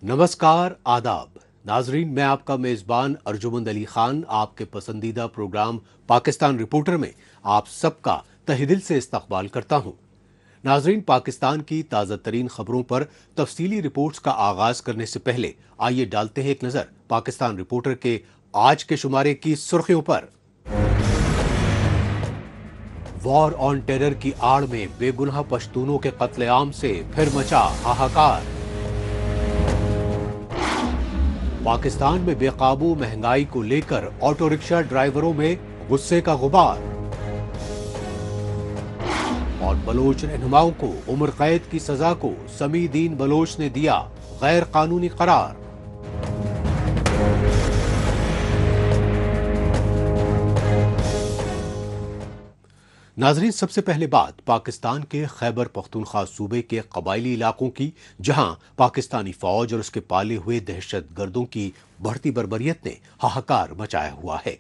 नमस्कार आदाब नाजरीन, मैं आपका मेज़बान अर्जुमंद अली खान आपके पसंदीदा प्रोग्राम पाकिस्तान रिपोर्टर में आप सबका तहे दिल से इस्तकबाल करता हूं। नाजरीन, पाकिस्तान की ताज़ा तरीन खबरों पर तफसीली रिपोर्ट्स का आगाज करने से पहले आइए डालते हैं एक नज़र पाकिस्तान रिपोर्टर के आज के शुमारे की सुर्खियों पर। वॉर ऑन टेरर की आड़ में बेगुनाह पश्तूनों के कत्लेआम से फिर मचा हाहाकार। पाकिस्तान में बेकाबू महंगाई को लेकर ऑटो रिक्शा ड्राइवरों में गुस्से का गुबार। और बलोच रहनुमाओं को उम्र कैद की सजा को समीदीन बलोच ने दिया गैर कानूनी करार। नाजरीन, सबसे पहले बात पाकिस्तान के खैबर पख्तूनख्वा सूबे के कबायली इलाकों की, जहां पाकिस्तानी फौज और उसके पाले हुए दहशत गर्दों की बढ़ती बर्बरियत ने हाहाकार मचाया हुआ है।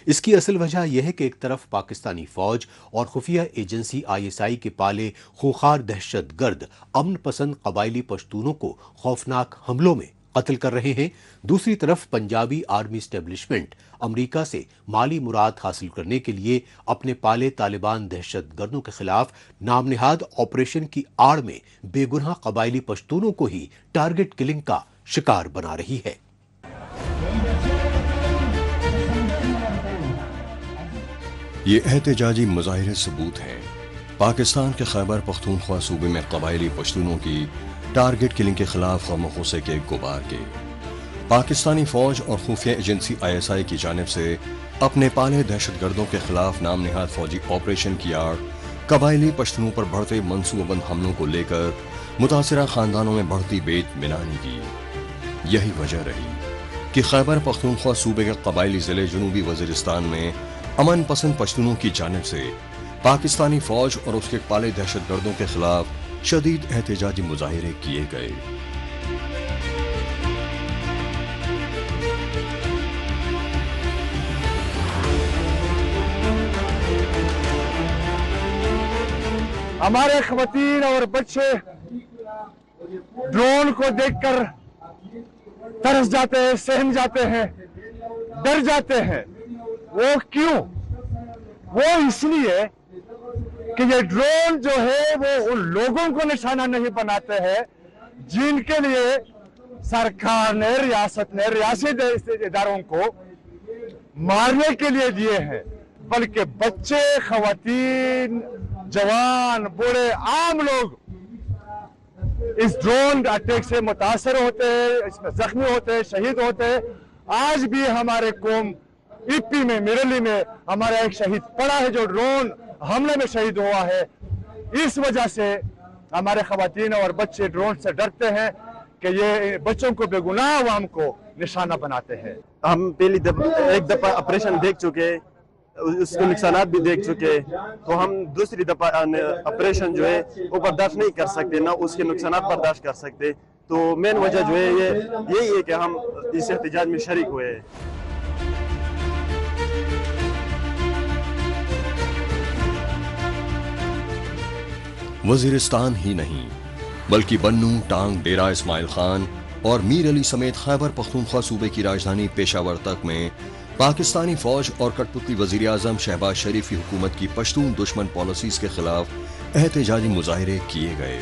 इसकी असल वजह यह है कि एक तरफ पाकिस्तानी फौज और खुफिया एजेंसी ISI के पाले खूंखार दहशत गर्द अमन पसंद कबायली पश्तूनों को खौफनाक हमलों में कत्ल कर रहे हैं, दूसरी तरफ पंजाबी आर्मी स्टैब्लिशमेंट अमेरिका से माली मुराद हासिल करने के लिए अपने पाले तालिबान दहशत गर्दों के खिलाफ नामनिहाद ऑपरेशन की आड़ में बेगुनाह कबायली पश्तूनों को ही टारगेट किलिंग का शिकार बना रही है। ये एहतजाजी मुजाहिरे सबूत हैं पाकिस्तान के खैबर पख्तूनख्वा सूबे में कबायली पश्तूनों की टारगेट किलिंग के खिलाफ गम गुस्से के गुबार के। पाकिस्तानी फौज और खुफिया एजेंसी ISI की जानिब से अपने पाले दहशत गर्दों के खिलाफ नाम निहाद फौजी ऑपरेशन की आड़ कबायली पश्तूनों पर बढ़ते मनसूबाबंद हमलों को लेकर मुतासिरा खानदानों में बढ़ती बेइत्मीनानी की। यही वजह रही कि खैबर पख्तूनख्वा सूबे के कबायली जिले जनूबी वजीरिस्तान में अमन पसंद पश्तूनों की जानिब से पाकिस्तानी फौज और उसके पाले दहशत गर्दों के खिलाफ शदीद एहतजाजी मुजाहिरे किए गए। हमारे ख़वातीन और बच्चे ड्रोन को देखकर तरस जाते हैं, सहम जाते हैं, डर जाते हैं। वो क्यों? वो इसलिए कि ये ड्रोन जो है वो उन लोगों को निशाना नहीं बनाते हैं जिनके लिए सरकार ने, रियासत ने रियासी इदारों को मारने के लिए दिए हैं, बल्कि बच्चे, खवातीन, जवान, बूढ़े, आम लोग इस ड्रोन अटैक से मुतासर होते हैं, इसमें जख्मी होते हैं, शहीद होते हैं। आज भी हमारे कौम ईपी में, मिरली में हमारा एक शहीद पड़ा है जो ड्रोन हमले में शहीद हुआ है। इस वजह से हमारे खवातीन और बच्चे ड्रोन से डरते हैं कि ये बच्चों को, बेगुनाह अवाम को निशाना बनाते हैं। हम एक दफा ऑपरेशन देख चुके, उसके नुकसानात भी देख चुके, तो हम दूसरी दफा ऑपरेशन जो है वो बर्दाश्त नहीं कर सकते, ना उसके नुकसानात बर्दाश्त कर सकते। तो मेन वजह जो है यही है कि हम इस एहतजाज में शरीक हुए हैं। वजीरिस्तान ही नहीं बल्कि बन्नू, टांग, डेरा इस्माइल खान और मीर अली समेत खैबर पख्तूनख्वा सूबे की राजधानी पेशावर तक में पाकिस्तानी फौज और कठपुतली वजीर आजम शहबाज शरीफ की हुकूमत की पश्तून दुश्मन पॉलिसीज के खिलाफ एहतजाजी मुजाहिरे किए गए।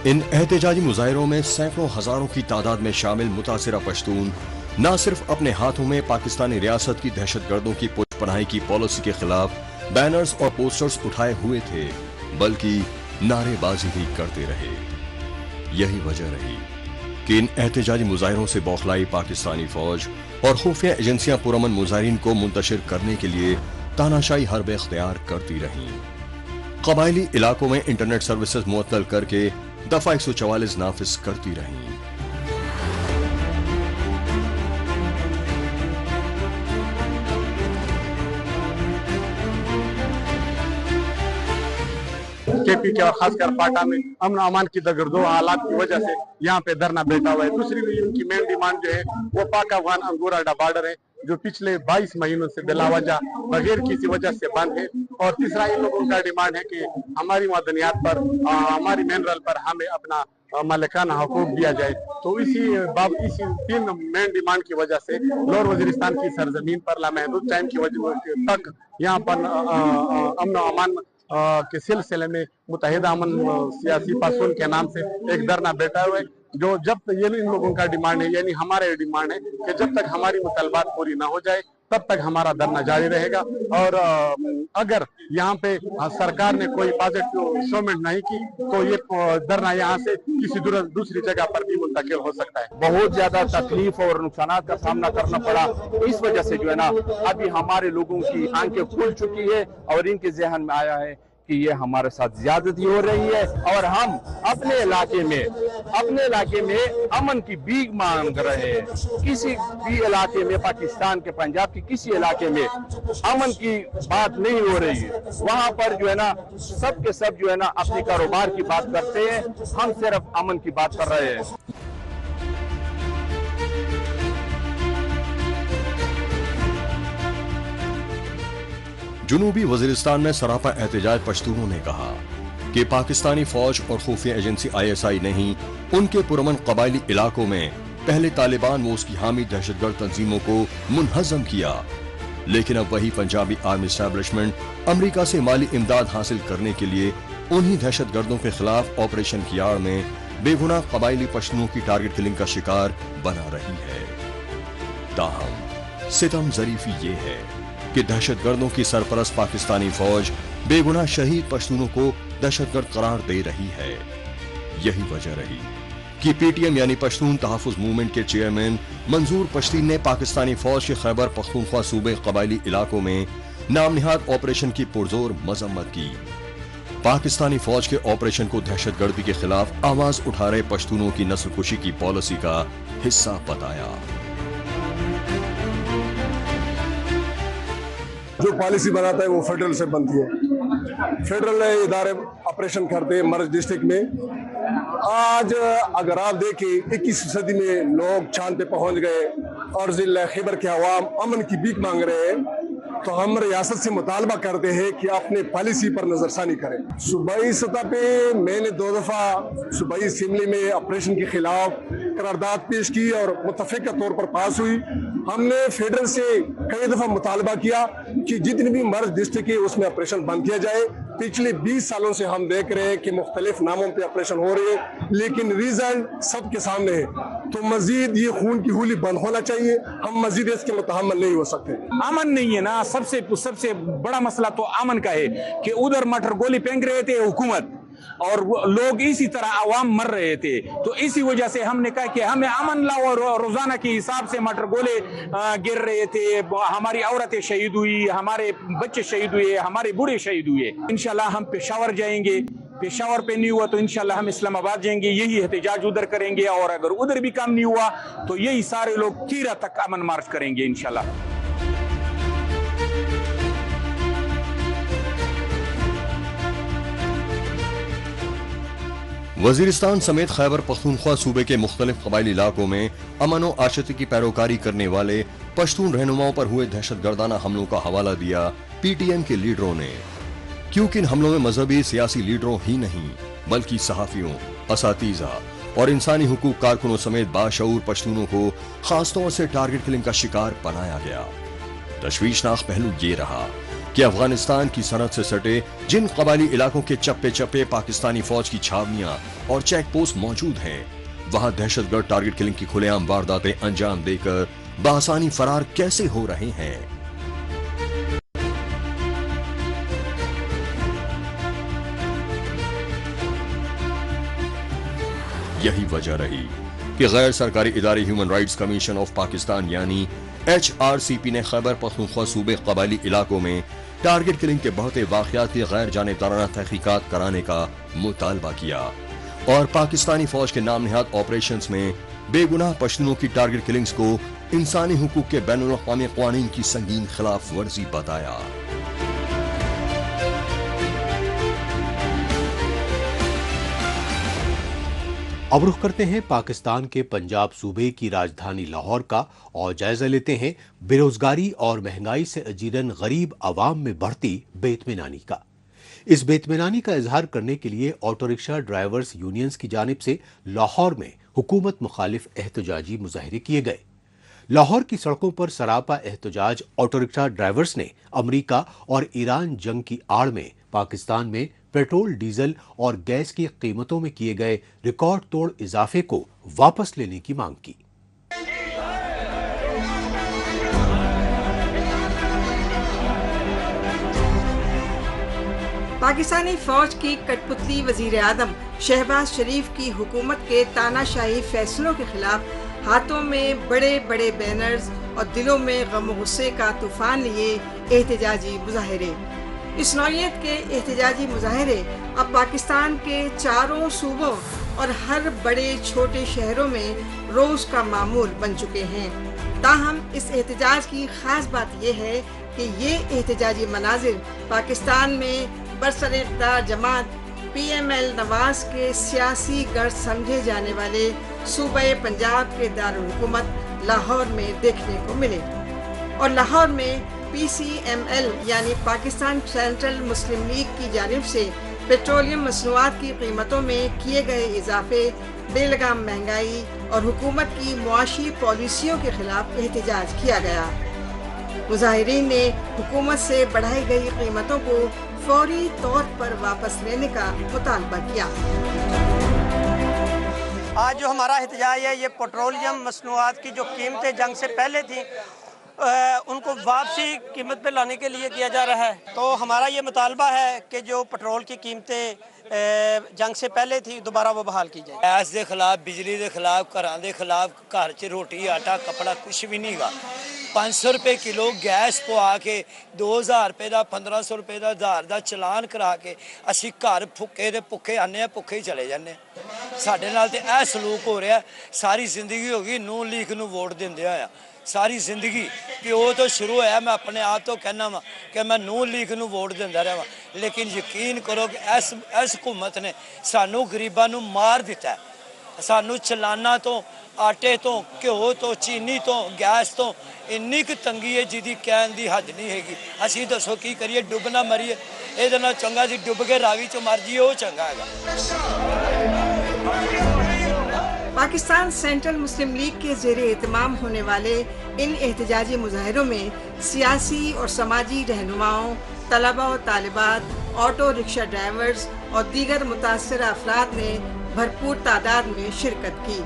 इन एहतजाजी मुजाहिरों में सैकड़ों हजारों की तादाद में शामिल मुतासिरा पश्तून न सिर्फ अपने हाथों में पाकिस्तानी रियासत की दहशत गर्दों की पुष्पनाही की पॉलिसी के खिलाफ बैनर्स और पोस्टर्स उठाए हुए थे, बल्कि नारेबाजी भी करते रहे। यही वजह रही कि इन एहतजाजी मुजाहिरों से बौखलाई पाकिस्तानी फौज और खुफिया एजेंसियां पुरअमन मुजाहिरीन को मुंतशिर करने के लिए तानाशाही हरब इख्तियार करती रहीं। कबायली इलाकों में इंटरनेट सर्विसेज मुअत्तल करके दफा 144 नाफिज करती रहीं। KP के और खासकर पाटा में अमन अमान की दगरदो हालात की वजह से यहाँ पे धरना बैठा हुआ है। दूसरी उनकी मेन डिमांड जो है वो पाक अफगान अंगूर अड्डा बॉर्डर है, जो पिछले 22 महीनों से बिलावजह बगैर किसी वजह से बंद है। और तीसरा इन लोगों का डिमांड है कि हमारी मदनियात पर, हमारी मिनरल पर हमें अपना मालिकाना हकूक दिया जाए। तो इसी 3 मेन डिमांड की वजह से लोअर वजीरिस्तान की सरजमीन पर लामहदूद टाइम की वजह तक यहाँ पर अमन और अमान के सिलसिले में मुत्तहिदा अमन सियासी पासून के नाम से एक धरना बैठा हुआ है, जो जब तक ये इन लोगों का डिमांड है, यानी हमारे डिमांड है कि जब तक हमारी मुतालबात पूरी ना हो जाए तब तक हमारा धरना जारी रहेगा। और अगर यहाँ पे सरकार ने कोई पॉजिटिव शोमेंट नहीं की तो ये धरना यहाँ से किसी दूसरी जगह पर भी मुंतकिल हो सकता है। बहुत ज्यादा तकलीफ और नुकसान का सामना करना पड़ा। इस वजह से जो है ना अभी हमारे लोगों की आंखें खुल चुकी है और इनके जहन में आया है कि ये हमारे साथ ज्यादती हो रही है और हम अपने इलाके में अमन की भीख मांग रहे हैं। किसी भी इलाके में, पाकिस्तान के पंजाब के किसी इलाके में अमन की बात नहीं हो रही है। वहां पर जो है ना सब के सब जो है ना अपने कारोबार की बात करते हैं, हम सिर्फ अमन की बात कर रहे हैं। जुनूबी वजीरिस्तान में सरापा एहतजाज पश्तूनों ने कहा कि पाकिस्तानी फौज और खुफिया एजेंसी ISI ने ही उनके पुरअमन कबायली इलाकों में पहले तालिबान व उसकी हामी दहशतगर्द तंजीमों को मुनहज़म किया, लेकिन अब वही पंजाबी आर्मी एस्टैब्लिशमेंट अमेरिका से माली इमदाद हासिल करने के लिए उन्हीं दहशतगर्दों के खिलाफ ऑपरेशन की आड़ में बेगुनाह कबायली पश्तूनों की टारगेट किलिंग का शिकार बना रही है। ताहम सितम ज़रीफ़ी ये है कि दहशतगर्दों की सरपरस्त पाकिस्तानी फौज बेगुनाह शहीद पश्तूनों को दहशतगर्द करार दे रही है। यही वजह रही कि PTM यानी पश्तून तहफ़्फ़ुज़ मूवमेंट के चेयरमैन मंजूर पश्तीन ने पाकिस्तानी फौज के खैबर पख्तूनख्वा सूबे कबायली इलाकों में नाम निहाद ऑपरेशन की पुरजोर मजम्मत की। पाकिस्तानी फौज के ऑपरेशन को दहशतगर्दी के खिलाफ आवाज उठा रहे पश्तूनों की नस्लकुशी की पॉलिसी का हिस्सा बताया। जो पॉलिसी बनाता है वो फेडरल से बनती है। फेडरल इदारे ऑपरेशन करते हैं मर्ज डिस्ट्रिक्ट में। आज अगर आप देखें 21वीं सदी में लोग चांद पे पहुंच गए और जिला खैबर के अवाम अमन की भीख मांग रहे हैं, तो हम रियासत से मुतालबा करते हैं कि अपने पॉलिसी पर नजरसानी करें। सूबाई सतह पे मैंने 2 दफा सूबाई असेंबली में ऑपरेशन के खिलाफ करारदाद पेश की और मुतफिका तौर पर पास हुई। हमने फेडरल से कई दफा मुतालबा किया कि जितनी भी मर्ज डिस्ट्रिक्ट है उसमें ऑपरेशन बंद किया जाए। पिछले 20 सालों से हम देख रहे हैं कि मुख्तलिफ नामों पे ऑपरेशन हो रहे हैं, लेकिन रिजल्ट सबके सामने है। तो मजीद ये खून की होली बंद होना चाहिए। हम मजीद इसके मुतहम्मल नहीं हो सकते। अमन नहीं है ना, सबसे बड़ा मसला तो अमन का है कि उधर मटर गोली फेंक रहे थे हुकूमत और लोग इसी तरह आवाम मर रहे थे। तो इसी वजह से हमने कहा कि हमें अमन लाओ और रोजाना के हिसाब से मटर गोले गिर रहे थे, हमारी औरतें शहीद हुई, हमारे बच्चे शहीद हुए, हमारे बूढ़े शहीद हुए। इंशाल्लाह हम पेशावर जाएंगे, पेशावर पे नहीं हुआ तो इंशाल्लाह हम इस्लामाबाद जाएंगे, यही एहतजाज उधर करेंगे, और अगर उधर भी काम नहीं हुआ तो यही सारे लोग कीरा तक अमन मार्च करेंगे इंशाल्लाह। वजीरिस्तान समेत खैबर पख्तूनख्वा सूबे के मुख्तलिफ कबायली इलाकों में अमन और आशती की पैरोकारी करने वाले पश्तून रहनुमाओं पर हुए दहशतगर्दाना हमलों का हवाला दिया PTM के लीडरों ने, क्योंकि इन हमलों में मजहबी सियासी लीडरों ही नहीं बल्कि सहाफियों, असातीजा और इंसानी हुकूक कारकुनों समेत बाशऊर पश्तूनों को खासतौर से टारगेट किलिंग का शिकार बनाया गया। तशवीशनाक पहलू ये रहा कि अफगानिस्तान की सरहद से सटे जिन कबायली इलाकों के चप्पे चप्पे पाकिस्तानी फौज की छावनियां और चेक पोस्ट मौजूद हैं, वहां दहशतगर्द टारगेट किलिंग की खुलेआम वारदातें अंजाम देकर बआसानी फरार कैसे हो रहे हैं। यही वजह रही कि गैर सरकारी इदारे human rights commission of Pakistan यानी HRCP ने खैबर पख्तूनख्वा सूबे कबायली इलाकों में टारगेट किलिंग के बढ़ते वाकयात की गैर जानिबदाराना तहकीकात कराने का मुतालबा किया और पाकिस्तानी फौज के नाम निहाद ऑपरेशंस में बेगुनाह पश्तूनों की टारगेट किलिंग्स को इंसानी हुकूक के बैनुल अक़वामी क़वानीन की संगीन खिलाफ वर्जी बताया। अब रुख करते हैं पाकिस्तान के पंजाब सूबे की राजधानी लाहौर का और जायजा लेते हैं बेरोजगारी और महंगाई से अजीरन गरीब आवाम में बढ़ती बेइत्मीनानी का। इस बेइत्मीनानी का इजहार करने के लिए ऑटो रिक्शा ड्राइवर्स यूनियंस की जानिब से लाहौर में हुकूमत मुखालिफ एहतजाजी मुजाहरे किए गए। लाहौर की सड़कों पर सरापा एहतजाज ऑटो रिक्शा ड्राइवर्स ने अमरीका और ईरान जंग की आड़ में पाकिस्तान में पेट्रोल, डीजल और गैस की कीमतों में किए गए रिकॉर्ड तोड़ इजाफे को वापस लेने की मांग की। पाकिस्तानी फौज की कठपुतली वजीर आजम शहबाज शरीफ की हुकूमत के तानाशाही फैसलों के खिलाफ हाथों में बड़े बड़े बैनर्स और दिलों में गम गुस्से का तूफान लिए एहतजाजी मुजाहरे। इस नौइयत के एहतजाजी मुजाहरे अब पाकिस्तान के चारों सूबों और हर बड़े छोटे शहरों में रोज का मामूल बन चुके हैं। ताहम इस एहतजाज की खास बात यह है कि ये एहतजाजी मनाजिर पाकिस्तान में बरसर-ए-इक़्तिदार जमात PML नवाज के सियासी गढ़ समझे जाने वाले सूबे पंजाब के दारुल हुकूमत लाहौर में देखने को मिले और लाहौर में PCML यानी पाकिस्तान सेंट्रल मुस्लिम लीग की जानिब से पेट्रोलियम मसनूआत की कीमतों में किए गए इजाफे, बेलगाम महंगाई और हुकूमत की मुआशी पॉलिसियों के खिलाफ एहतजाज किया गया। मुजाहिरीन ने हुकूमत से बढ़ाई गई कीमतों को फौरी तौर पर वापस लेने का मुतालबा किया। आज जो हमारा एहतजाज है ये पेट्रोलियम मसनूआत की जो कीमतें जंग से पहले थी उनको वापसी कीमत पे लाने के लिए किया जा रहा है। तो हमारा ये मुतालबा है कि जो पेट्रोल की कीमतें जंग से पहले थी दोबारा वो बहाल की जाए। गैस के खिलाफ, बिजली के खिलाफ, घरां के खिलाफ, घर च रोटी आटा कपड़ा कुछ भी नहीं गा। 500 रुपए किलो गैस पवा के 2000 रुपए का 1500 रुपए का 1000 का चलान करा के असी घर भुखे ते भुखे आने, भुखे ही चले जाने। साडे नाल ते यह सलूक हो रहा। सारी जिंदगी हो गई नून लीग नूं वोट देंदे होया, सारी जिंदगी प्यो तो शुरू होया। मैं अपने आप तो कहना वा कि मैं नून लीग नूं वोट देंदा रहा, लेकिन यकीन करो कि इस हुकूमत ने सानू गरीबां नूं मार दिता है। सानू चलाना तो, आटे तो, घ्यो तो, चीनी तो, गैस तो इन्नी क तंगी है जिहदी कहण दी हद नहीं हैगी। असीं दसो की करिए, डुब ना मरीए? इहदे नाल चंगा सी डुब के रावी च मर जाइए, वो चंगा हैगा। पाकिस्तान सेंट्रल मुस्लिम लीग के ज़ेरे एहतमाम होने वाले इन एहतजाजी मुजाहिरों में सियासी और समाजी रहनुमाओं, तलबा और तालिबात, ऑटो रिक्शा ड्राइवर्स और दीगर मुतासर अफराद ने भरपूर तादाद में शिरकत की।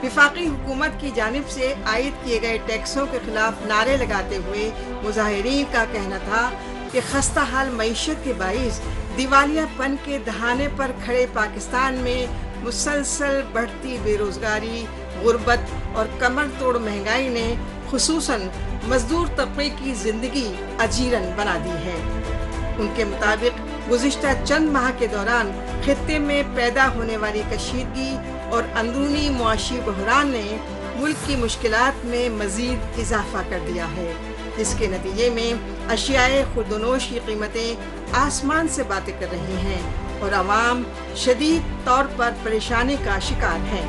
विफाकी हुकूमत की जानिब से आयद किए गए टैक्सों के खिलाफ नारे लगाते हुए मुजाहिरीन का कहना था कि खस्ता हाल मईशत के बाइस दिवालियापन के दहाने पर खड़े पाकिस्तान में मुसलसल बढ़ती बेरोजगारी, गुर्बत और कमर तोड़ महंगाई ने खुसूसन मजदूर तबके की जिंदगी अजीरन बना दी है। उनके मुताबिक गुज़िश्ता चंद माह के दौरान खित्ते में पैदा होने वाली कशीदगी और अंदरूनी मुआशी बहरान ने मुल्क की मुश्किलात में मजीद इजाफा कर दिया है, जिसके नतीजे में अशियाए खुर्दनोश की कीमतें आसमान से बातें कर रही हैं और आवाम शदीद तौर पर परेशानी का शिकार है।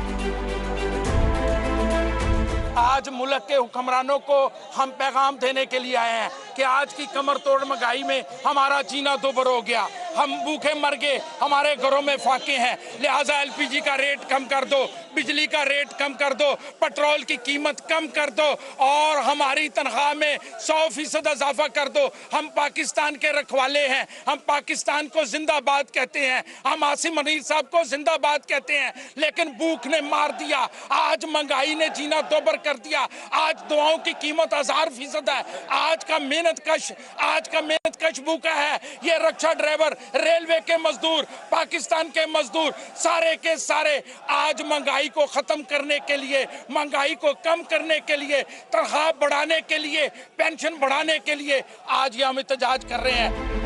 आज मुल्क के हुक्मरानों को हम पैगाम देने के लिए आए हैं कि आज की कमर तोड़ महंगाई में हमारा जीना दुभर हो गया, हम भूखे मर गए, हमारे घरों में फाके हैं। लिहाजा LPG का रेट कम कर दो, बिजली का रेट कम कर दो, पेट्रोल की कीमत कम कर दो और हमारी तनख्वाह में 100% इजाफा कर दो। हम पाकिस्तान के रखवाले हैं, हम पाकिस्तान को जिंदाबाद कहते हैं, हम आसिम मुनीर साहब को जिंदाबाद कहते हैं, लेकिन भूख ने मार दिया। आज महंगाई ने जीना दोबर कर दिया। आज दुआओं की कीमत 1000% है। आज का मेहनत कश भूखा है। ये रिक्शा ड्राइवर, रेलवे के मजदूर, पाकिस्तान के मजदूर, सारे के सारे आज महंगाई को खत्म करने के लिए, महंगाई को कम करने के लिए, तनख्वाह बढ़ाने के लिए, पेंशन बढ़ाने के लिए आज ये हम एहतजाज कर रहे हैं।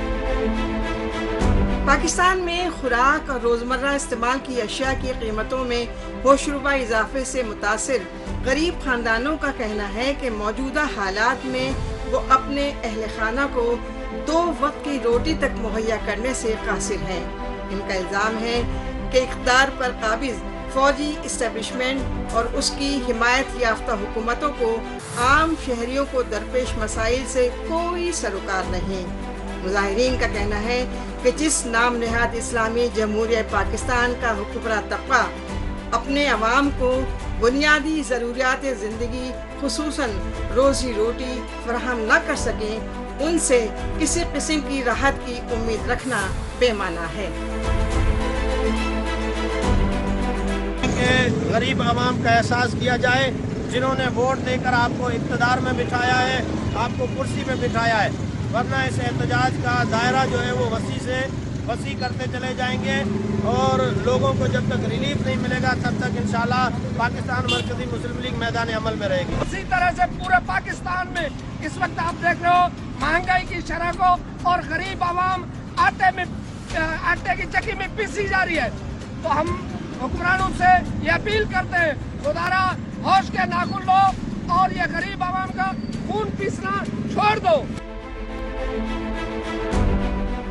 पाकिस्तान में खुराक और रोजमर्रा इस्तेमाल की अशिया की कीमतों में होशरुबा इजाफे से मुतासिर गरीब खानदानों का कहना है कि मौजूदा हालात में वो अपने अहल खाना को 2 वक्त की रोटी तक मुहैया करने से कासिर हैं। इनका इल्ज़ाम है कि इक़्तिदार पर काबिज फौजी इस्टेब्लिशमेंट और उसकी हिमायत याफ्ता हुकूमतों को आम शहरियों को दरपेश मसाइल से कोई सरोकार नहीं। مظاہرین کا کہنا ہے کہ جس نام نہاد اسلامی جمہوریہ پاکستان کا حکمراں طبقہ اپنے عوام کو بنیادی ضروریات زندگی خصوصاً روزی روٹی فراہم نہ کر سکیں، ان سے کسی قسم کی راحت کی امید رکھنا بے معنی ہے۔ غریب عوام کا احساس کیا جائے، جنہوں نے ووٹ دے کر آپ کو اقتدار میں بٹھایا ہے، آپ کو کرسی میں بٹھایا ہے، ورنہ اس احتجاج کا دائرہ جو ہے وہ وسیع سے وسیع کرتے چلے جائیں گے، اور لوگوں کو جب تک ریلیف نہیں ملے گا تب تک انشاءاللہ پاکستان مرکزی مسلم لیگ میدان عمل میں رہے گی۔ اسی طرح سے پورے پاکستان میں اس وقت آپ دیکھ رہے ہو مہنگائی کی شرح کو، اور غریب عوام آٹے کی چکی میں پیسی جا رہی ہے۔ تو ہم حکمرانوں سے یہ اپیل کرتے ہیں، خدارا ہوش کے ناخن لو اور یہ غریب عوام کا خون پیسنا چھوڑ دو۔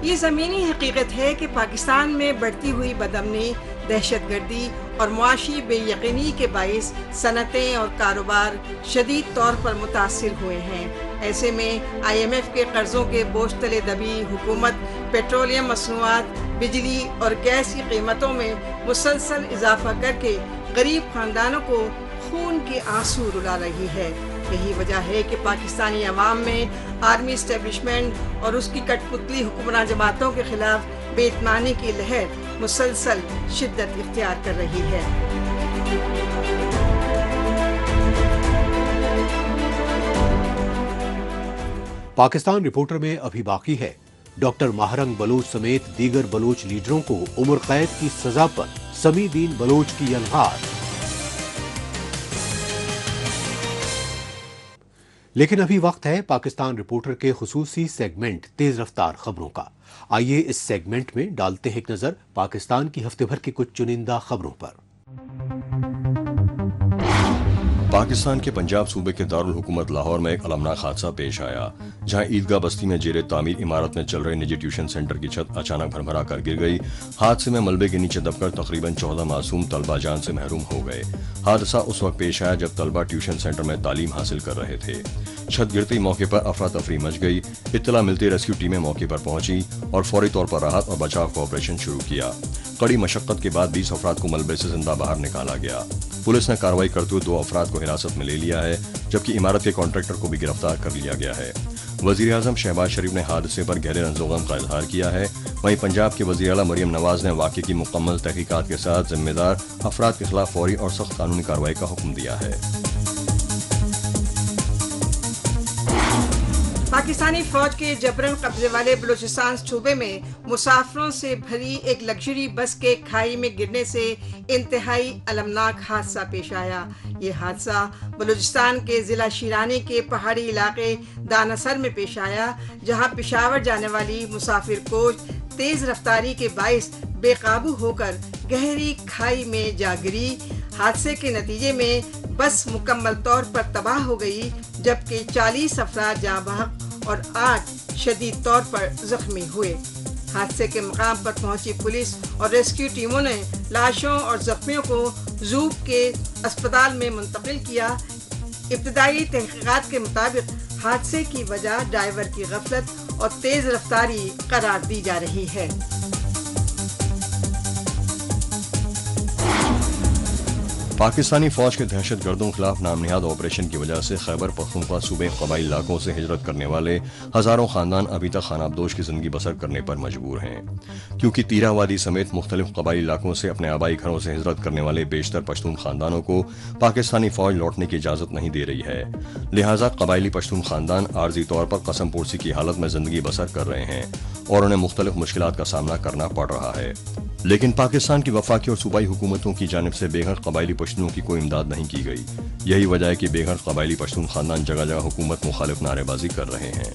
یہ زمینی حقیقت ہے کہ پاکستان میں بڑھتی ہوئی بدامنی، دہشت گردی اور معاشی بے یقینی کے باعث صنعتیں اور کاروبار شدید طور پر متاثر ہوئے ہیں۔ ایسے میں IMF کے قرضوں کے بوجھ تلے دبی حکومت پیٹرولیم مصنوعات، بجلی اور گیس کی قیمتوں میں مسلسل اضافہ کر کے غریب خاندانوں کو خون کے آنسو رلا رہی ہے۔ یہی وجہ ہے کہ پاکستانی عوام میں آرمی اسٹیبلشمنٹ اور اس کی کٹ پتلی حکمراں جماعتوں کے خلاف بے اطمینانی کی لہر مسلسل شدت اختیار کر رہی ہے۔ پاکستان رپورٹر میں ابھی باقی ہے ڈاکٹر ماہرنگ بلوچ سمیت دیگر بلوچ لیڈروں کو عمر قید کی سزا پر سمیع الدین بلوچ کی یلغار۔ لیکن ابھی وقت ہے پاکستان رپورٹر کے خصوصی سیگمنٹ تیز رفتار خبروں کا۔ آئیے اس سیگمنٹ میں ڈالتے ہیں ایک نظر پاکستان کی ہفتے بھر کی کچھ چنندہ خبروں پر۔ پاکستان کے پنجاب صوبے کے دارالحکومت لاہور میں ایک المناک حادثہ پیش آیا، جہاں عیدگاہ بستی میں زیر تعمیر عمارت میں چل رہے نجی ٹیوشن سینٹر کی چھت اچانک بھربھرا کر گر گئی۔ حادثے میں ملبے کے نیچے دب کر تقریباً 14 معصوم طلبہ جان سے محروم ہو گئے۔ حادثہ اس وقت پیش آیا جب طلبہ ٹیوشن سینٹر میں تعلیم حاصل کر رہے تھے۔ چھت گرتے موقع پر افراتفری مچ گئی۔ اطلاع ملتے ریسکیو ٹیمیں موقع پر پہنچی اور فوری طور پر راحت اور بچاؤ کا آپریشن شروع کیا۔ کڑی مشقت کے بعد 20 افراد کو ملبے سے زندہ باہر نکالا گیا۔ پولیس نے کارروائی کرتے ہوئے 2 افراد کو حراست میں لے لیا ہے، جبکہ عمارت کے کانٹریکٹر کو بھی گرفتار کر لیا گیا ہے۔ وزیر اعظم شہباز شریف نے حادثے پر گہرے رنج و غم کا اظہار کیا ہے۔ وہیں پنجاب کے وزیر اعلیٰ مریم نواز نے واقعے کی مکمل تحقیقات کے ساتھ ذمہ دار افراد کے خلاف فوری اور سخت قانونی کارروائی کا حکم دیا ہے۔ پاکستانی فوج کے جبرن قبضے والے بلوچستان صوبے میں مسافروں سے بھری ایک لگژری بس کے کھائی میں گرنے سے انتہائی المناک حادثہ پیش آیا۔ یہ حادثہ بلوچستان کے ضلع شیرانی کے پہاڑی علاقے دانسر میں پیش آیا، جہاں پشاور جانے والی مسافر کوچ تیز رفتاری کے باعث بے قابو ہو کر گہری کھائی میں جا گری۔ حادثے کے نتیجے میں بس مکمل طور پر تباہ ہو گئی، جبکہ 40 افراد جاں بحق اور 8 شدید طور پر زخمی ہوئے۔ حادثے کے مقام پر پہنچی پولیس اور ریسکیو ٹیموں نے لاشوں اور زخمیوں کو زوب کے اسپتال میں منتقل کیا۔ ابتدائی تحقیقات کے مطابق حادثے کی وجہ ڈرائیور کی غفلت اور تیز رفتاری قرار دی جا رہی ہے۔ پاکستانی فوج کے دہشت گردوں کے خلاف نام نہاد آپریشن کی وجہ سے خیبر پختونخوا صوبے قبائلی علاقوں سے ہجرت کرنے والے ہزاروں خاندان ابھی تک خانابدوش کی زندگی بسر کرنے پر مجبور ہیں، کیونکہ تیرہ وادی سمیت مختلف قبائلی علاقوں سے اپنے آبائی گھروں سے ہجرت کرنے والے بیشتر پشتون خاندانوں کو پاکستانی فوج لوٹنے کی اجازت نہیں دے رہی ہے۔ لہٰذا قبائلی پشتون خاندان عارضی طور پر قسم پرسی کی حالت میں زندگی بسر کر رہے ہیں اور انہیں مختلف مشکلات کا سامنا کرنا پڑ رہا ہے، لیکن پاکستان کی وفاقی اور صوبائی حکومتوں کی جانب سے بے گھر قبائلی پشتونوں کی کوئی امداد نہیں کی گئی۔ یہی وجہ ہے کہ بے گھر قبائلی پشتون خاندان جگہ جگہ حکومت مخالف نعرے بازی کر رہے ہیں۔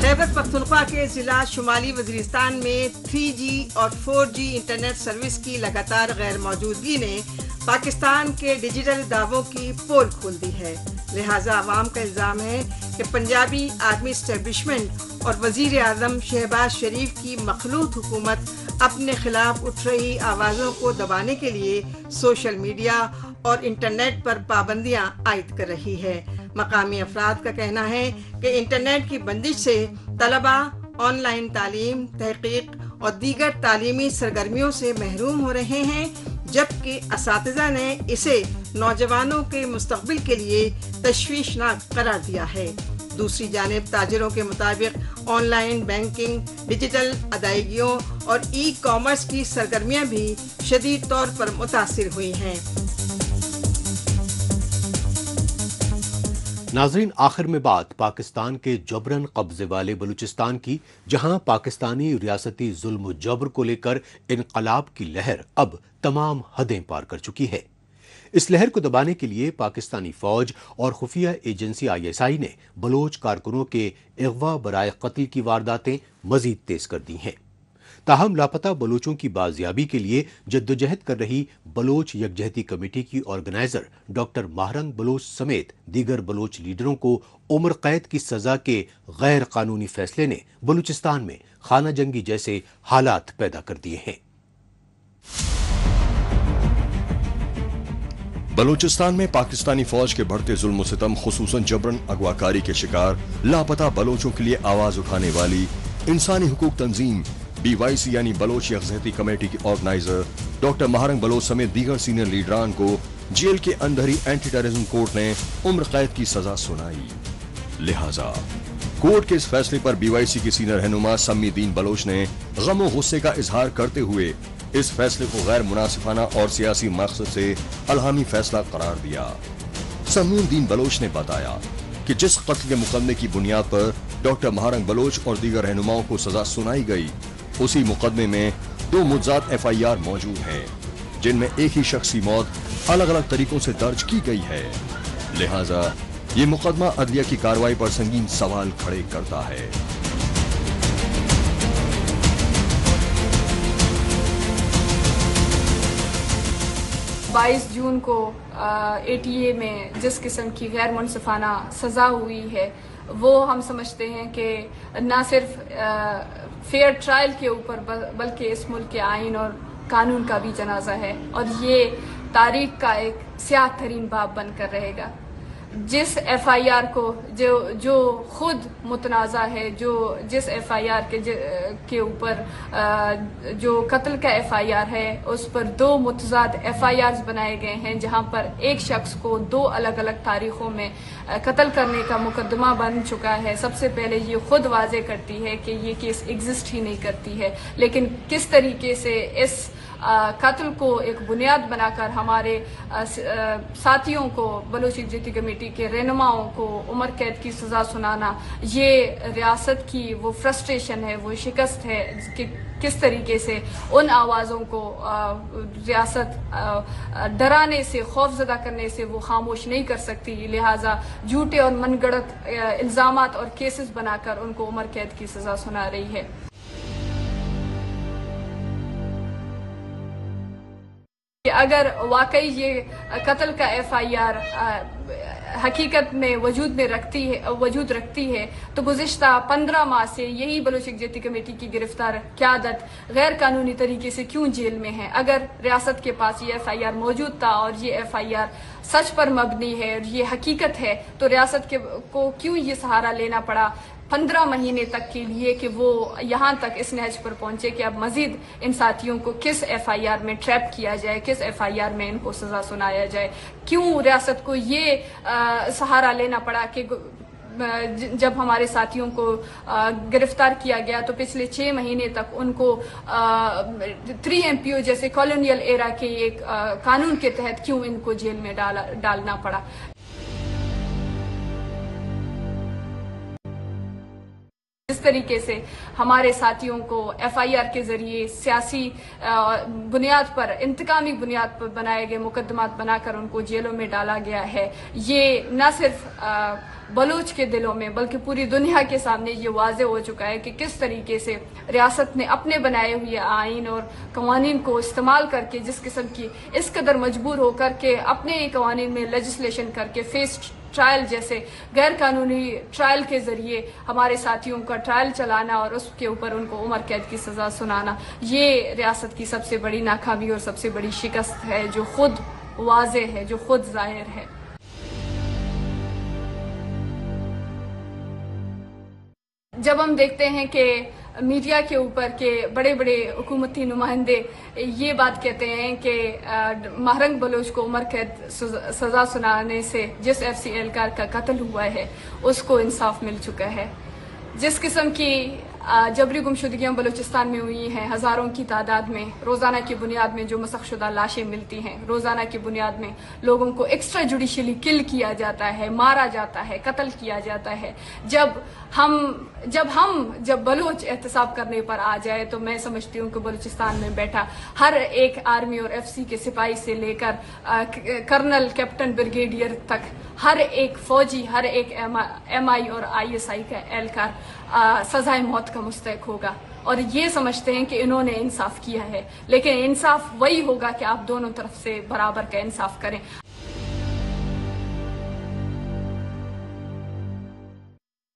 خیبر پختونخوا کے ضلع شمالی وزیرستان میں 3G اور 4G انٹرنیٹ سروس کی لگاتار غیر موجودگی نے پاکستان کے ڈیجیٹل دعووں کی پول کھول دی ہے۔ لہٰذا عوام کا الزام ہے کہ پنجابی آرمی اسٹیبلشمنٹ اور وزیر اعظم شہباز شریف کی مخلوط حکومت اپنے خلاف اٹھ رہی آوازوں کو دبانے کے لیے سوشل میڈیا اور انٹرنیٹ پر پابندیاں عائد کر رہی ہے۔ مقامی افراد کا کہنا ہے کہ انٹرنیٹ کی بندش سے طلبہ آن لائن تعلیم، تحقیق اور دیگر تعلیمی سرگرمیوں سے محروم ہو رہے ہیں، جبکہ اساتذہ نے اسے نوجوانوں کے مستقبل کے لیے تشویشناک قرار دیا ہے۔ دوسری جانب تاجروں کے مطابق آن لائن بینکنگ، ڈیجیٹل ادائیگیوں اور ای کامرس کی سرگرمیاں بھی شدید طور پر متاثر ہوئی ہیں۔ ناظرین، آخر میں بات پاکستان کے جبرن قبضے والے بلوچستان کی، جہاں پاکستانی ریاستی ظلم و جبر کو لے کر انقلاب کی لہر اب تمام حدیں پار کر چکی ہے۔ اس لہر کو دبانے کے لیے پاکستانی فوج اور خفیہ ایجنسی ISI نے بلوچ کارکنوں کے اغوا برائے قتل کی وارداتیں مزید تیز کر دی ہیں۔ تاہم لاپتہ بلوچوں کی بازیابی کے لیے جدوجہد کر رہی بلوچ یکجہتی کمیٹی کی آرگنائزر ڈاکٹر مہرنگ بلوچ سمیت دیگر بلوچ لیڈروں کو عمر قید کی سزا کے غیر قانونی فیصلے نے بلوچستان میں خانہ جنگی جیسے حالات پیدا کر دیے ہیں۔ بلوچستان میں پاکستانی فوج کے بڑھتے ظلم و ستم، خصوصاً جبرن اغواکاری کے شکار لاپتہ بلوچوں کے لیے آواز اٹھانے والی انسانی حقوق تنظیم BYC یعنی بلوچ یکجہتی کمیٹی کی آرگنائزر ڈاکٹر مہرنگ بلوچ سمیت دیگر سینئر لیڈران کو جیل کے اندر ہی اینٹی ٹیررزم کورٹ نے عمر قید کی سزا سنائی۔ لہٰذا کورٹ کے اس فیصلے پر BYC کی سینئر رہنما سمی الدین بلوچ نے غم و غصے کا اظہار کرتے ہوئے اس فیصلے کو غیر منصفانہ اور سیاسی مقصد سے الہامی فیصلہ قرار دیا۔ سمی الدین بلوچ نے بتایا کہ جس قتل کے مقدمے کی بنیاد پر ڈاکٹر مہرنگ بلوچ اور دیگر رہنماؤں کو سزا سنائی گئی، اسی مقدمے میں 2 متضاد FIR موجود ہیں، جن میں ایک ہی شخص کی موت الگ الگ طریقوں سے درج کی گئی ہے۔ لہٰذا یہ مقدمہ عدلیہ کی کارروائی پر سنگین سوال کھڑے کرتا ہے۔ 22 جون کو ATA میں جس قسم کی غیر منصفانہ سزا ہوئی ہے، وہ ہم سمجھتے ہیں کہ نہ صرف فیئر ٹرائل کے اوپر بلکہ اس ملک کے آئین اور قانون کا بھی جنازہ ہے، اور یہ تاریخ کا ایک سیاہ ترین باب بن کر رہے گا۔ جس FIR کو جو خود متنازع ہے، جس FIR کے اوپر جو قتل کا FIR ہے، اس پر 2 متضاد FIRs بنائے گئے ہیں، جہاں پر ایک شخص کو 2 الگ الگ تاریخوں میں قتل کرنے کا مقدمہ بن چکا ہے۔ سب سے پہلے یہ خود واضح کرتی ہے کہ یہ کیس ایگزسٹ ہی نہیں کرتی ہے، لیکن کس طریقے سے اس قتل کو ایک بنیاد بنا کر ہمارے ساتھیوں کو، بلوچ یکجہتی کمیٹی کے رہنماؤں کو عمر قید کی سزا سنانا، یہ ریاست کی وہ فرسٹریشن ہے، وہ شکست ہے کہ کس طریقے سے ان آوازوں کو ریاست ڈرانے سے، خوف زدہ کرنے سے وہ خاموش نہیں کر سکتی، لہٰذا جھوٹے اور من گڑت الزامات اور کیسز بنا کر ان کو عمر قید کی سزا سنا رہی ہے۔ اگر واقعی یہ قتل کا FIR حقیقت میں وجود رکھتی ہے تو گزشتہ 15 ماہ سے یہی بلوچ یکجہتی کمیٹی کی گرفتار قیادت غیر قانونی طریقے سے کیوں جیل میں ہے؟ اگر ریاست کے پاس یہ FIR موجود تھا اور یہ FIR سچ پر مبنی ہے اور یہ حقیقت ہے، تو ریاست کو کیوں یہ سہارا لینا پڑا 15 مہینے تک کے لیے کہ وہ یہاں تک اس نہج پر پہنچے کہ اب مزید ان ساتھیوں کو کس FIR میں ٹریپ کیا جائے، کس FIR میں ان کو سزا سنایا جائے؟ کیوں ریاست کو یہ سہارا لینا پڑا کہ جب ہمارے ساتھیوں کو گرفتار کیا گیا تو پچھلے 6 مہینے تک ان کو 3 MPO جیسے کالونیل ایرا کے ایک قانون کے تحت کیوں ان کو جیل میں ڈالنا پڑا؟ اس طریقے سے ہمارے ساتھیوں کو FIR کے ذریعے سیاسی بنیاد پر، انتقامی بنیاد پر بنائے گئے مقدمات بنا کر ان کو جیلوں میں ڈالا گیا ہے، یہ نہ صرف بلوچ کے دلوں میں بلکہ پوری دنیا کے سامنے یہ واضح ہو چکا ہے کہ کس طریقے سے ریاست نے اپنے بنائے ہوئے آئین اور قوانین کو استعمال کر کے جس قسم کی اس قدر مجبور ہو کر کے اپنے قوانین میں لیجسلیشن کر کے فیس ٹرائل جیسے غیر قانونی ٹرائل کے ذریعے ہمارے ساتھیوں کا ٹرائل چلانا اور اس کے اوپر ان کو عمر قید کی سزا سنانا، یہ ریاست کی سب سے بڑی ناکامی اور سب سے بڑی شکست ہے جو خود वाज़ेह है, जो खुद ज़ाहिर है। जब हम देखते हैं कि मीडिया के ऊपर के बड़े बड़े हुकूमती नुमाइंदे ये बात कहते हैं कि महरंग बलोच को उम्र कैद सज़ा सुनाने से जिस FC एहलकार का कत्ल हुआ है उसको इंसाफ मिल चुका है, जिस किस्म की जबरी गुमशुदगियाँ बलूचिस्तान में हुई हैं, हज़ारों की तादाद में रोज़ाना की बुनियाद में जो मसख़शुदा लाशें मिलती हैं, रोज़ाना की बुनियाद में लोगों को एक्स्ट्रा जुडिशली किल किया जाता है, मारा जाता है, कत्ल किया जाता है। जब बलूच एहतसाब करने पर आ जाए तो मैं समझती हूँ कि बलूचिस्तान में बैठा हर एक आर्मी और FC के सिपाही से लेकर कर्नल, कैप्टन, ब्रिगेडियर तक हर एक फौजी, हर एक MI और ISI का एहलकार सजाए मौत का मुस्तहिक होगा। और ये समझते हैं कि इन्होंने इंसाफ किया है, लेकिन इंसाफ वही होगा कि आप दोनों तरफ से बराबर का इंसाफ करें।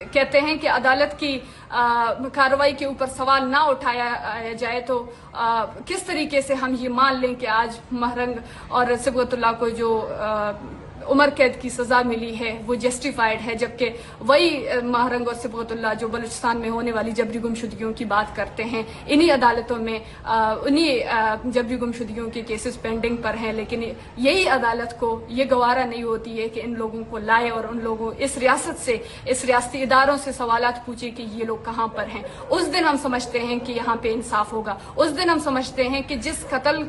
कहते हैं कि अदालत की कार्रवाई के ऊपर सवाल ना उठाया जाए तो किस तरीके से हम ये मान लें कि आज महरंग और सिबगतुल्लाह को जो उम्र कैद की सज़ा मिली है वो जस्टिफाइड है, जबकि वही महरंग और सिबगतुल्लाह जो बलूचिस्तान में होने वाली जबरी गुमशुदगियों की बात करते हैं, इन्हीं अदालतों में उन्हीं जबरी गुमशुदगियों के केसेस पेंडिंग पर हैं, लेकिन यही अदालत को ये गवारा नहीं होती है कि इन लोगों को लाए और उन लोगों इस रियासत से, इस रियासती इदारों से सवालात पूछे कि ये लोग कहाँ पर हैं। उस दिन हम समझते हैं कि यहाँ पे इंसाफ होगा। उस दिन हम समझते हैं कि जिस कत्ल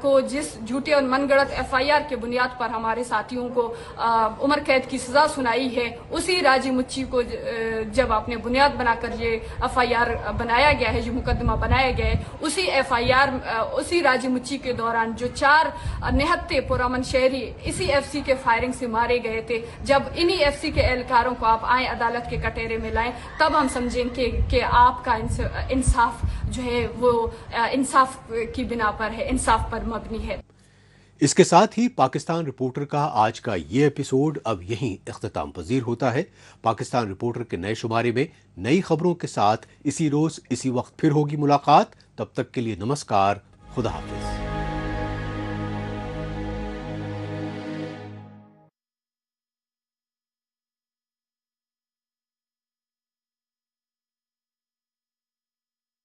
को, जिस झूठे और मनगढ़ंत FIR के बुनियाद पर हमारे साथियों को उम्र कैद की सजा सुनाई है, उसी राजी मुच्ची को जब आपने बुनियाद बनाकर ये FIR बनाया गया है, जो मुकदमा बनाया गया है, उसी FIR उसी राजी मुच्ची के दौरान जो 4 निहत्ते पुरअमन शहरी इसी FC के फायरिंग से मारे गए थे, जब इन्हीं FC के एहलकारों को आप आए अदालत के कटहरे में लाएं, तब हम समझेंगे कि आपका इंसाफ जो है वो इंसाफ की बिना पर है, इंसाफ पर मबनी है। इसके साथ ही पाकिस्तान रिपोर्टर का आज का ये एपिसोड अब यहीं इख्तिताम पजीर होता है। पाकिस्तान रिपोर्टर के नए शुमारे में नई खबरों के साथ इसी रोज इसी वक्त फिर होगी मुलाकात। तब तक के लिए नमस्कार, खुदा हाफिज।